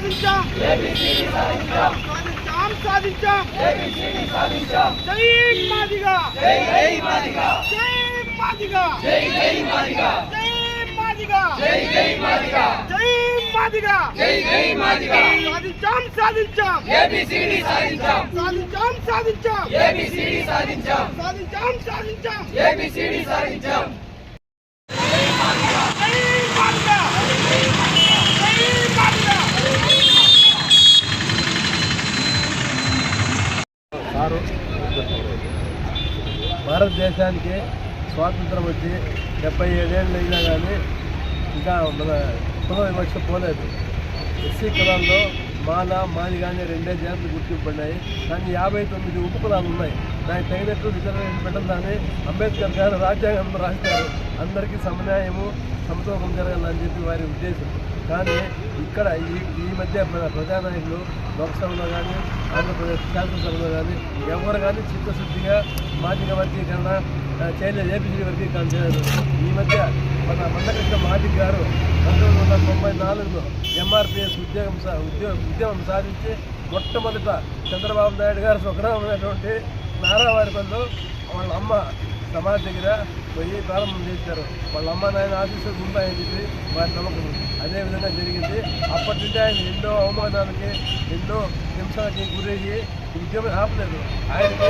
సాధించాం జై మాదిగా సాధించాం ఏబిసిడి సాధించాం భారతదేశానికి స్వాతంత్రం వచ్చి 77 ఏళ్ళు అయినా కానీ ఇంకా మన కుల వివక్ష పోలేదు. ఎస్సీ కులాల్లో మాది కానీ 2 జాతులు గుర్తింపబడినాయి. కానీ 59 ఉపకులాలు ఉన్నాయి. దానికి తగినట్టు రిజర్వేషన్ పెట్టాలని అంబేద్కర్ గారు రాజ్యాంగంలో రాశారు. అందరికీ సమన్యాయము సమతూకం జరగాలని చెప్పి వారి ఉద్దేశం. కానీ ఇక్కడ ఈ మధ్య ప్రజానాయకులు లోక్సభలో కానీ ఆంధ్రప్రదేశ్ శాసనసభలో కానీ ఎవరు కానీ చిత్తశుద్ధిగా మాదిగ వర్గీకరణ చేయలేదు, ఏబిసిడి వర్గీకరణ చేయలేదు. ఈ మధ్య మన మందకృష్ణ మాదిగ గారు 1994లో ఎంఆర్పిఎస్ ఉద్యమం సాధించి మొట్టమొదట చంద్రబాబు నాయుడు గారు స్వగ్రామైనటువంటి నారావారిపల్లిలో వాళ్ళ అమ్మ సమాధి దగ్గర పోయి ప్రారంభం చేశారు. వాళ్ళ అమ్మ నాయన ఆశీస్సులు ఉంటాయని చెప్పి వారి నమ్మకం. అదేవిధంగా జరిగింది. అప్పటి నుండి ఆయన ఎన్నో అవమానాలకి ఎన్నో హింసలకి గురయ్యి ఉద్యమం ఆపలేదు. ఆయనకి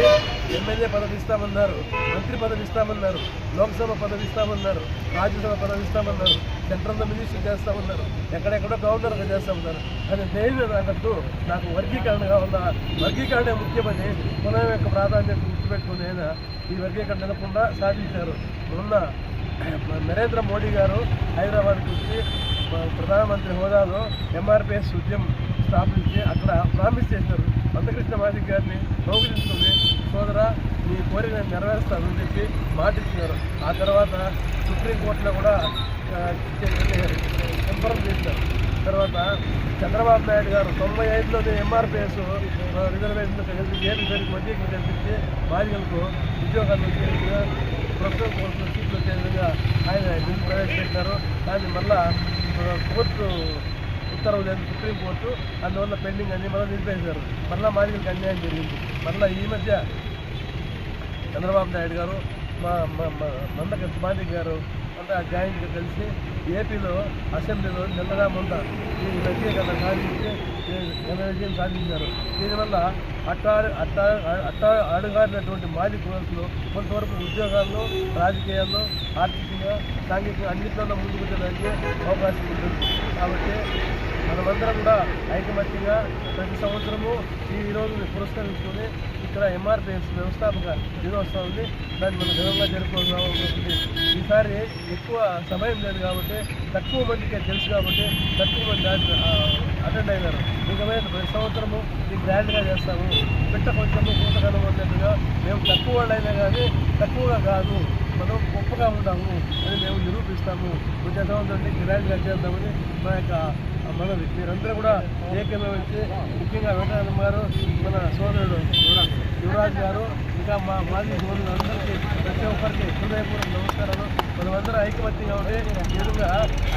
ఎమ్మెల్యే పదవి ఇస్తామన్నారు, మంత్రి పదవి ఇస్తామన్నారు, లోక్సభ పదవి ఇస్తామన్నారు, రాజ్యసభ పదవి ఇస్తామన్నారు, సెంట్రల్లో మినిస్టర్ చేస్తామన్నారు, ఎక్కడెక్కడో గవర్నర్గా చేస్తామన్నారు. కానీ నేను అన్నట్టు నాకు వర్గీకరణ కావాలా, వర్గీకరణ ముఖ్యమని కులం యొక్క ప్రాధాన్యత గుర్తుపెట్టుకుని ఆయన ఈ వర్గీకరణ నిలకుండా సాధించారు. మొన్న నరేంద్ర మోడీ గారు హైదరాబాద్కి వచ్చి ప్రధానమంత్రి హోదాలో ఎంఆర్పిఎస్ ఉద్యమం స్థాపించి అక్కడ ప్రామిస్ చేశారు. మందకృష్ణ మాదిగ గారిని కౌగిలించుకుని సోదరా మీ కోరిక నేను నెరవేరుస్తానని చెప్పి మాటిచ్చినారు. ఆ తర్వాత సుప్రీంకోర్టులో కూడా కన్ఫర్మ్ చేశారు. తర్వాత చంద్రబాబు నాయుడు గారు 95లోనే ఎంఆర్పిఎస్ రిజర్వేషన్ ఏబిసిడికి వర్గీకరణ కల్పించి బాధితులకు ఉద్యోగాలు వచ్చే ప్రస్తుతం కోర్టులో సీట్లు వచ్చే విధంగా ఆయన బిల్లు ప్రవేశపెట్టారు. కానీ మళ్ళా కోర్టు ఉత్తర్వులు లేదు, సుప్రీంకోర్టు, అందువల్ల పెండింగ్ అని మళ్ళీ నిలిపేశారు. మళ్ళీ మాదిగలకు అన్యాయం జరిగింది. మళ్ళీ ఈ మధ్య చంద్రబాబు నాయుడు గారు మందకృష్ణ మాదిగ గారు అంతా జాయింట్గా కలిసి ఏపీలో అసెంబ్లీలో నిన్నగా మొన్న ఈ వర్గీకరణ సాధించి విజయం సాధించారు. దీనివల్ల అడుగారినటువంటి మాజీ కులాలు కొంతవరకు ఉద్యోగాల్లో, రాజకీయాల్లో, ఆర్థికంగా, సాంఘికంగా అన్నింటిలో ముందుకు వచ్చేదానికి అవకాశం ఉంటుంది. కాబట్టి మనమందరం కూడా ఐకమత్యంగా ప్రతి సంవత్సరము ఈరోజు పురస్కరించుకొని ఇక్కడ ఎంఆర్పిఎస్ వ్యవస్థాపక దినోత్సవాన్ని దాన్ని మనం ఘనంగా జరుపుకోవాల్సిన ఉంటుంది. ఈసారి ఎక్కువ సమయం లేదు కాబట్టి తక్కువ మందికే తెలుసు కాబట్టి తక్కువ మంది అటెండ్ అయినారు. నిజమైన ప్రతి సంవత్సరము ఇది గ్రాండ్గా చేస్తాము, పెట్ట కొంచెము కూతగలం అన్నట్టుగా మేము తక్కువ వాళ్ళైనా కానీ తక్కువగా కాదు, మనం గొప్పగా ఉంటాము అని మేము నిరూపిస్తాము. వచ్చే సంవత్సరం గ్రాండ్గా చేద్దామని మా యొక్క మనది. మీరందరూ కూడా ఏకమేమించి ముఖ్యంగా వెంకటరమణ గారు, మన సోదరుడు యువరాజ్ గారు, ఇంకా మా మాజీ సోదరులందరికీ ప్రతి ఒక్కరికి హృదయపూర్వక నమస్కారాలు. మనమందరం ఐకమత్యంగా ఉంటే ఎదురుగా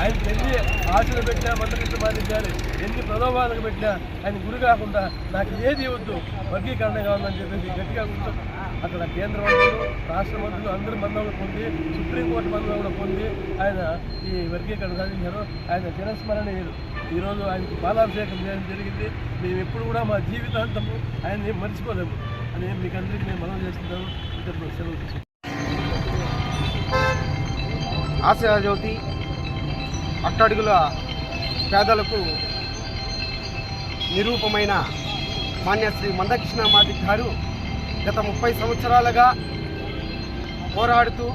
ఆయన ఎన్ని ఆశలు పెట్టినా, మందకృష్ణ మాదిగ గారు ఎన్ని ప్రలోభాలకు పెట్టినా ఆయన గురి కాకుండా నాకు ఏది ఇవ్వద్దు, వర్గీకరణ కావాలని చెప్పేసి గట్టిగా కూర్చొని అక్కడ కేంద్ర మంత్రులు, రాష్ట్ర మంత్రులు అందరి మందం పొంది, సుప్రీంకోర్టు మందం కూడా పొంది ఆయన ఈ వర్గీకరణ సాధించారు. ఆయన చిరస్మరణీయులు. ఈరోజు ఆయనకి పాలాభిషేకం చేయడం జరిగింది. మేము ఎప్పుడు కూడా మా జీవితాంతము ఆయన్ని మర్చిపోలేము అని మీకు అందరికీ నేను మనం చేస్తున్నాను. ఇతరులు సెలవు తీసుకుంటాను. ఆశయాజ్యోతి అట్టడుగుల పేదలకు నిరూపమైన మాన్యశ్రీ మందకృష్ణ మాదిగ గారు గత 30 సంవత్సరాలుగా పోరాడుతూ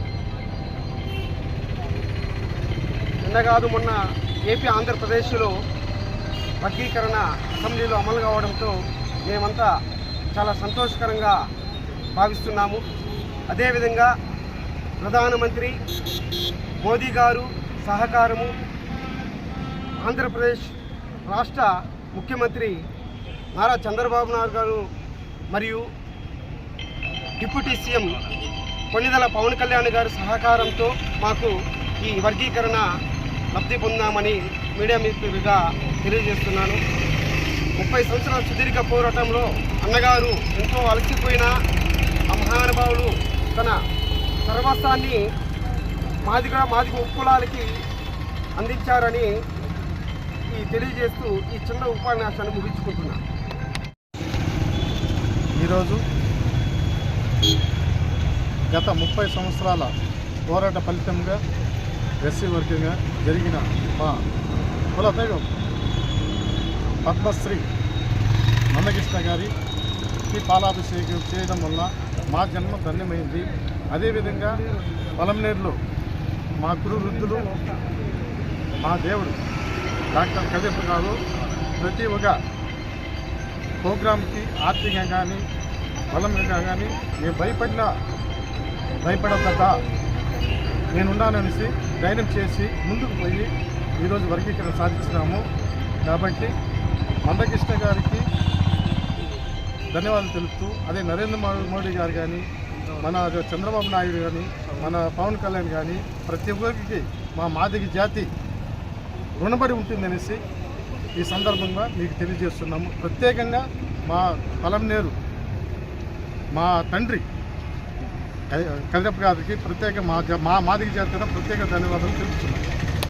నిన్నగాదు మొన్న ఏపీ ఆంధ్రప్రదేశ్లో వర్గీకరణ అసెంబ్లీలో అమలు కావడంతో మేమంతా చాలా సంతోషకరంగా భావిస్తున్నాము. అదేవిధంగా ప్రధానమంత్రి మోదీ గారు సహకారము, ఆంధ్రప్రదేశ్ రాష్ట్ర ముఖ్యమంత్రి నారా చంద్రబాబు నాయుడు గారు మరియు డిప్యూటీ సీఎం కొణిదెల పవన్ కళ్యాణ్ గారి సహకారంతో మాకు ఈ వర్గీకరణ లబ్ధి పొందామని మీడియా మిత్రులుగా తెలియజేస్తున్నాను. 30 సంవత్సరాల సుదీర్ఘ పోరాటంలో అన్నగారు ఎంతో అలసిపోయిన ఆ మహానుభావుడు తన సర్వస్వాన్ని మాదిగ ఉపకులాలకి అందించారని తెలియజేస్తూ ఈ చిన్న ఉపన్యాసాన్ని ముగించుకుంటున్నాను. ఈరోజు గత 30 సంవత్సరాల పోరాట ఫలితంగా ఎస్సీ వర్గంగా జరిగిన మా కులదైవం పద్మశ్రీ మందకృష్ణ గారికి పాలాభిషేకం చేయడం వల్ల మా జన్మ ధన్యమైంది. అదేవిధంగా పొలంనేరులో మా గురు వృద్ధులు మా దేవుడు డాక్టర్ కదిప్ప గారు ప్రతి ఒక్క ప్రోగ్రాంకి ఆర్థికంగా కానీ బలంగా కానీ మేము భయపడద్దా నేనున్నాననేసి ధైర్యం చేసి ముందుకు పోయి ఈరోజు వర్గీకరణ సాధించినాము. కాబట్టి మందకృష్ణ గారికి ధన్యవాదాలు తెలుపుతూ, అదే నరేంద్ర మోడీ గారు కానీ, మన చంద్రబాబు నాయుడు కానీ, మన పవన్ కళ్యాణ్ కానీ ప్రతి ఒక్కరికి మా మాదిగ జాతి రుణపడి ఉంటుందనేసి ఈ సందర్భంగా మీకు తెలియజేస్తున్నాము. ప్రత్యేకంగా మా పొలంనేరు మా తండ్రి కదిరప్ప గారికి ప్రత్యేక మా మాదిగ జాతి ప్రత్యేక ధన్యవాదాలు తెలుపుతున్నాము.